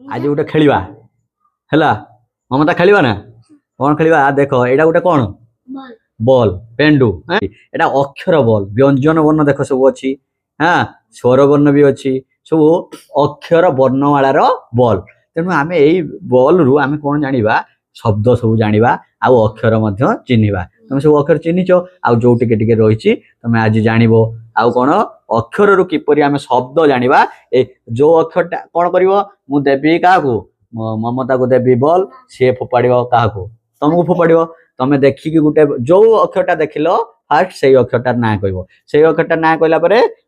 आज गोटे खेलिबा हैला ममता खेलिबा ना कौन खेलिबा देख एटा गोटे कौन बॉल पेंडु एटा अक्षर बॉल व्यंजन वर्ण देख सब अच्छी हाँ स्वर वर्ण भी अच्छी सब अक्षर वर्णमालार बॉल तेणु आम यही बॉल रु आम कौन जानिबा शब्द सब जानिबा आउ अक्षर मध्य चिन्हिबा तुम सब अक्षर चिन्हिच आउ जो टिके टिके रहिछि तुम आज जानिबो आउ कौन अक्षर रु किपरि आम शब्द जानिबा ए जो अक्षर कौन करिवो मु देबी काकू ममता को देबी बॉल सी फोपाड़ो क्या तुमको फोपाड़ो तुम देखिकी गोटे जो अक्षरटा देखिल फास्ट से अक्षरटार ना कह से अक्षरटार ना कहला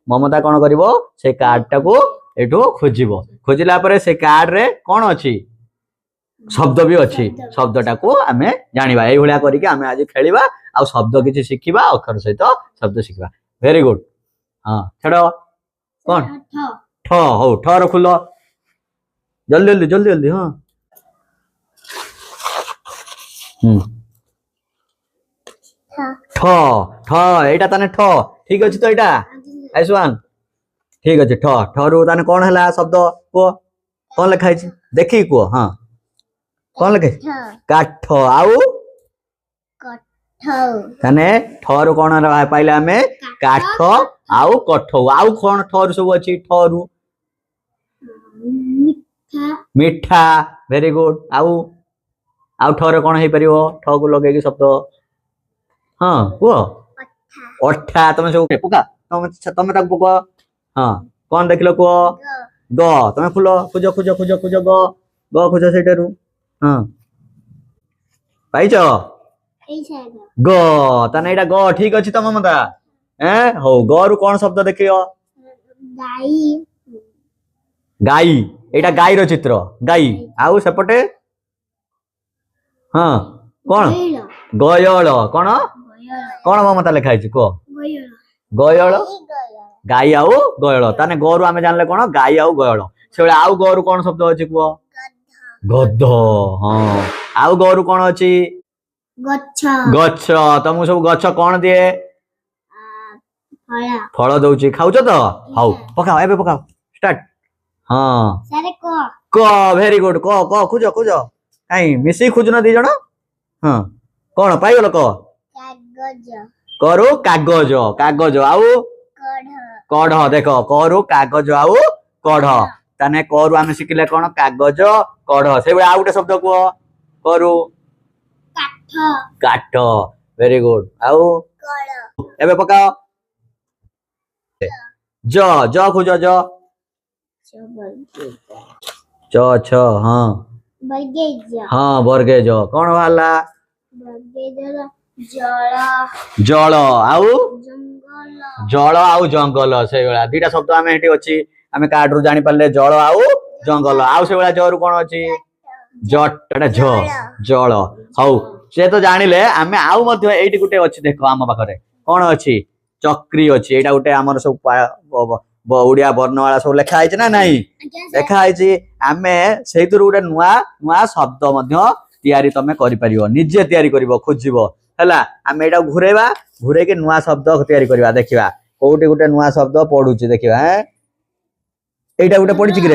ममता कौन कर से कार्ड टाक एठू खोजब खोजला से कार्ड रे कौन अच्छी शब्द भी अच्छी शब्दटा को आम जाना ये करके आम आज खेलिबा आ शब्द किसी शिखा अक्षर सहित शब्द शिखा वेरी गुड हाँ छेड़ कौन ठ हो ठ रखुल जल्दी जल्दी जल्दी जल्दी हाँ ठ ठ एटा ताने ठ ठीक अछि तो एटा आयुष्मान ठीक अछि ठ ठ रु ताने कोन हला शब्द को कोन लिखा अछि देखि को हाँ कोन लिखे काठ आउ ताने ठ रु कोन रहा पाइला हमें काठ आउ कठ आउ कोन ठ रु सब अछि ठ रु मिठा वेरी गुड आउ आउ ठरे कौन हो पार ठ को लगे शब्द हाँ कह अठा तुम सब पका तुम पक हाँ कौन देख लो कह ग तुम फुल खोज खोज खोज खोज ग खोज से हाँ पाइच ग ताने एटा ग ठीक अच्छी तुम ममता हो ग रु कौन शब्द देख गाई एटा गाई रो चित्र गाई आउ सेपटे हाँ कौन गयल कौन कौन ममता लिखा कह गयल गाई आउ गयल ताने गरु आम जानले कौन गाई आउ गयल से आउ गरु कौन शब्द अच्छी कह गध हाँ आउ गरु कौन अच्छी गछ तुमको सब गछ कौन दिए फल दउची खाउछ तो हाउ पकाओ एबे पकाओ स्टार्ट हाँ क वेरी गुड क खोज खोज कहीं मिसी खोजुन दी जन हाँ कौन पाइगल करू कागज कागज आउ कढ़ देख करू कागज आउ कढ़ ताने करू आम शिखिले कौन कागज कढ़ से आउ गोटे शब्द कह करू काठ वेरी गुड आउ एबे पकाओ ज खोज ज च छ हाँ हाँ बर्गेज कौन वाला जल आउ जल आउ जंगल से दीटा शब्द आम ये अच्छी आम कार्ड रू जानी पारे जल आउ जंगल आउ से जरु कौन अच्छी जटा झ जल हाउ से तो जानिले आम आउ ये गोटे अच्छी देख आम पाखे कौन अच्छी चक्री अच्छी यहाँ गोटे आम सब ओडिया वर्णमाला सब लेखा है ना नहीं लेखा है आम से गोटे नुआ नुआ शब्द तैयारी तुम कर निजे तैयारी कर खोजब है आम यहाँ घूरेबा घूरे के नुआ शब्द तैयारी करवा देखा कौटे गोटे नुआ शब्द पढ़ुची देखा यहाँ गोटे पढ़ी कि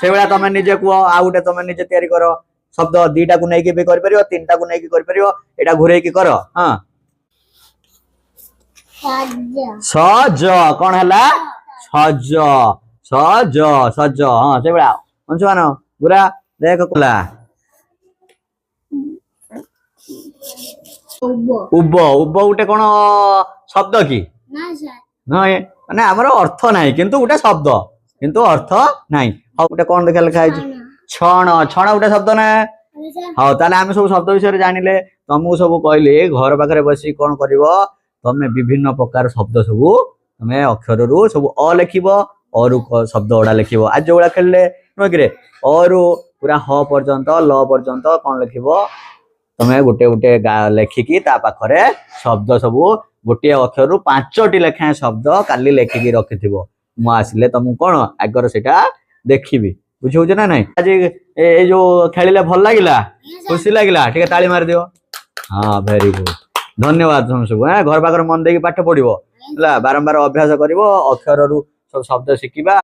से भाया तुम निजे कह आ गोटे तुम निजे तैयारी कर शब्द दीटा को नहीं भी कर तीनटा को नहीं कर यहाँ घूरे कर हाँ सज कौन है सज सज सज हाँ से भाया अंशुमान पूरा देख कला उब उब गोटे कौन शब्द कि माने आमर अर्थ नहीं किंतु गोटे शब्द किंतु अर्थ नहीं हाँ गोटे कौन देखा लिखाई छण छण गोटे शब्द ना हाँ ताले आम सब शब्द विषय जानिले तुमको सब कहले घर पाखे बस कौन कर तुम विभिन्न प्रकार शब्द सब तुम अक्षर रु सब अ लिख अरु शब्द गुड़ा लिख आज जो गुड़ा खेलिले नुह कि अरु पूरा ह पर्यंत ल पर्यंत कौन लिख तुम गोटे गोटे लेखिकी पाखरे शब्द सब गोटे अक्षर रु 5टी लेखाएं शब्द काली लेखिकी रखि मु आसिले तुमको कौन आगर से देखी बुझे ना नहीं आज ये जो खेलिले भल लगिला खुशी लगिला ठीक ताली मार दियो हाँ वेरी गुड धन्यवाद तुम सब घर पाखर मन देकी पाठ पढ़ो बारंबार अभ्यास कर अक्षर रु सब शब्द शिखा।